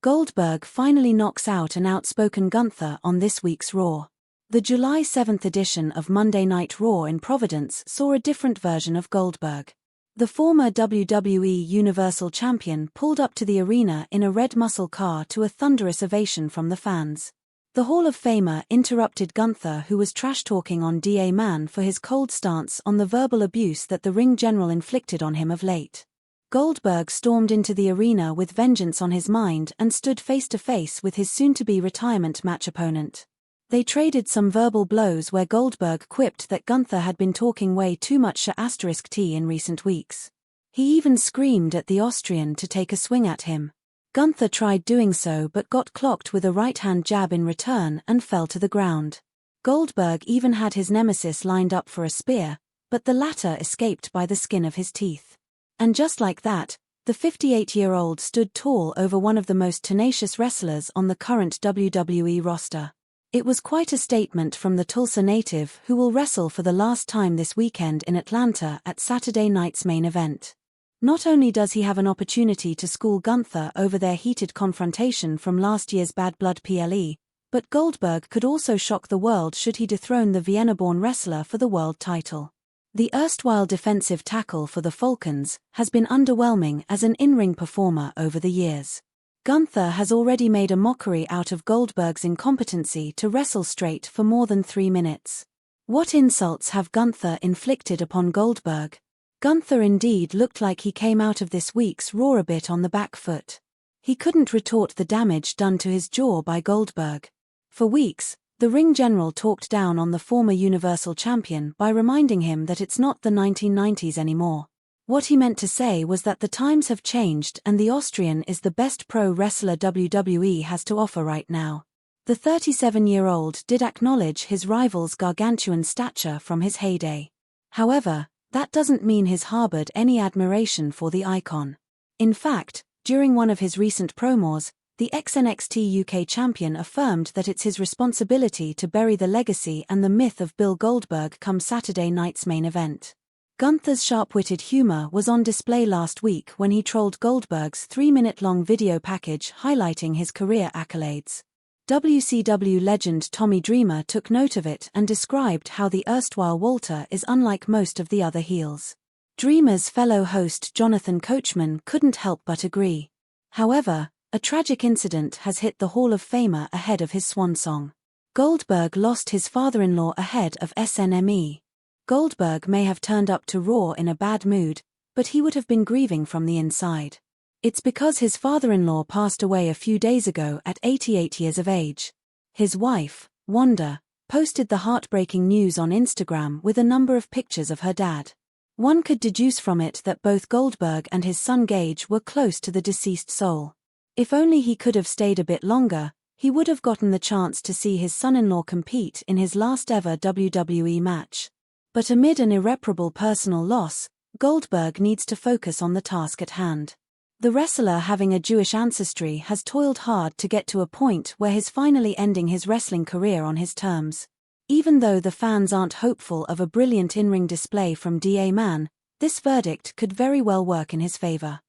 Goldberg finally knocks out an outspoken Gunther on this week's Raw. The July 7th edition of Monday Night Raw in Providence saw a different version of Goldberg. The former WWE Universal Champion pulled up to the arena in a red muscle car to a thunderous ovation from the fans. The Hall of Famer interrupted Gunther, who was trash-talking on Da Man for his cold stance on the verbal abuse that the ring general inflicted on him of late. Goldberg stormed into the arena with vengeance on his mind and stood face-to-face with his soon-to-be retirement match opponent. They traded some verbal blows where Goldberg quipped that Gunther had been talking way too much *T in recent weeks. He even screamed at the Austrian to take a swing at him. Gunther tried doing so but got clocked with a right-hand jab in return and fell to the ground. Goldberg even had his nemesis lined up for a spear, but the latter escaped by the skin of his teeth. And just like that, the 58-year-old stood tall over one of the most tenacious wrestlers on the current WWE roster. It was quite a statement from the Tulsa native, who will wrestle for the last time this weekend in Atlanta at Saturday night's main event. Not only does he have an opportunity to school Gunther over their heated confrontation from last year's Bad Blood PLE, but Goldberg could also shock the world should he dethrone the Vienna-born wrestler for the world title. The erstwhile defensive tackle for the Falcons has been underwhelming as an in-ring performer over the years. Gunther has already made a mockery out of Goldberg's incompetency to wrestle straight for more than 3 minutes. What insults have Gunther inflicted upon Goldberg? Gunther indeed looked like he came out of this week's Raw a bit on the back foot. He couldn't retort the damage done to his jaw by Goldberg. For weeks, the ring general talked down on the former Universal Champion by reminding him that it's not the 1990s anymore. What he meant to say was that the times have changed and the Austrian is the best pro wrestler WWE has to offer right now. The 37-year-old did acknowledge his rival's gargantuan stature from his heyday. However, that doesn't mean he's harbored any admiration for the icon. In fact, during one of his recent promos, the ex-NXT UK champion affirmed that it's his responsibility to bury the legacy and the myth of Bill Goldberg come Saturday night's main event. Gunther's sharp-witted humor was on display last week when he trolled Goldberg's 3-minute-long video package highlighting his career accolades. WCW legend Tommy Dreamer took note of it and described how the erstwhile Walter is unlike most of the other heels. Dreamer's fellow host Jonathan Coachman couldn't help but agree. However, a tragic incident has hit the Hall of Famer ahead of his swan song. Goldberg lost his father-in-law ahead of SNME. Goldberg may have turned up to Raw in a bad mood, but he would have been grieving from the inside. It's because his father-in-law passed away a few days ago at 88 years of age. His wife, Wanda, posted the heartbreaking news on Instagram with a number of pictures of her dad. One could deduce from it that both Goldberg and his son Gage were close to the deceased soul. If only he could have stayed a bit longer, he would have gotten the chance to see his son-in-law compete in his last ever WWE match. But amid an irreparable personal loss, Goldberg needs to focus on the task at hand. The wrestler having a Jewish ancestry has toiled hard to get to a point where he's finally ending his wrestling career on his terms. Even though the fans aren't hopeful of a brilliant in-ring display from Da Man, this verdict could very well work in his favor.